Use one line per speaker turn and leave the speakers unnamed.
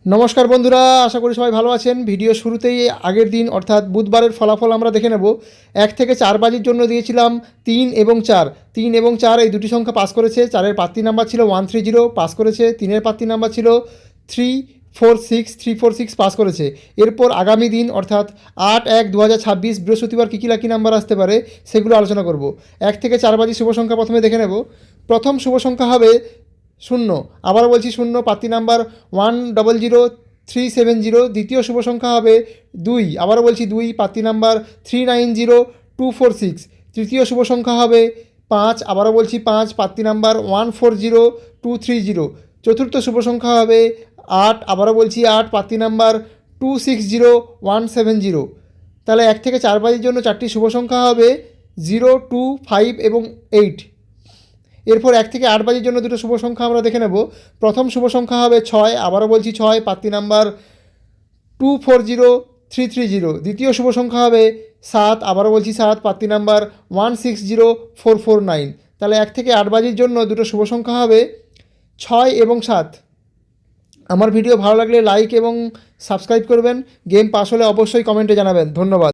নমস্কার বন্ধুরা, আশা করি সবাই ভালো আছেন। ভিডিও শুরুতেই আগের দিন অর্থাৎ বুধবারের ফলাফল আমরা দেখে নেব। 1 থেকে 4 বাজির জন্য দিয়েছিলাম 3 এবং 4। 3 এবং 4 এই দুটি সংখ্যা পাস করেছে। 4-এর প্রার্থী নাম্বার ছিল 130, পাস করেছে। 3-এর প্রার্থী নাম্বার ছিল 346 পাস করেছে। এরপর আগামী দিন অর্থাৎ 8/1/2026 বৃহস্পতিবার কী কী লাকি নাম্বার আসতে পারে সেগুলো আলোচনা করব। 1 থেকে 4 বাজি শুভ সংখ্যা প্রথমে দেখে নেব। প্রথম শুভ সংখ্যা হবে 0। আবারও বলছি 0, প্রার্থী নাম্বার 100370। দ্বিতীয় শুভ সংখ্যা হবে 2। আবারও বলছি 2, প্রার্থী নাম্বার 390246। তৃতীয় শুভ সংখ্যা হবে 5। আবারও বলছি 5, প্রার্থী নাম্বার 140230। চতুর্থ শুভ সংখ্যা হবে 8। আবারও বলছি 8, প্রার্থী নাম্বার 260170। তাহলে 1 থেকে 4 বাজির জন্য 4টি শুভ সংখ্যা হবে 0, 2, 5 এবং 8। এরপর 1 থেকে 8 বাজির জন্য দুটো শুভ সংখ্যা আমরা দেখে নেব। প্রথম শুভ সংখ্যা হবে 6। আবারও বলছি 6, প্রার্থী নাম্বার 240330। দ্বিতীয় শুভ সংখ্যা হবে 7। আবারও বলছি 7, প্রার্থী নাম্বার 160449। তাহলে 1 থেকে 8 বাজির জন্য দুটো শুভ সংখ্যা হবে 6 এবং 7। আমার ভিডিও ভালো লাগলে লাইক এবং সাবস্ক্রাইব করবেন। গেম পাস হলে অবশ্যই কমেন্টে জানাবেন। ধন্যবাদ।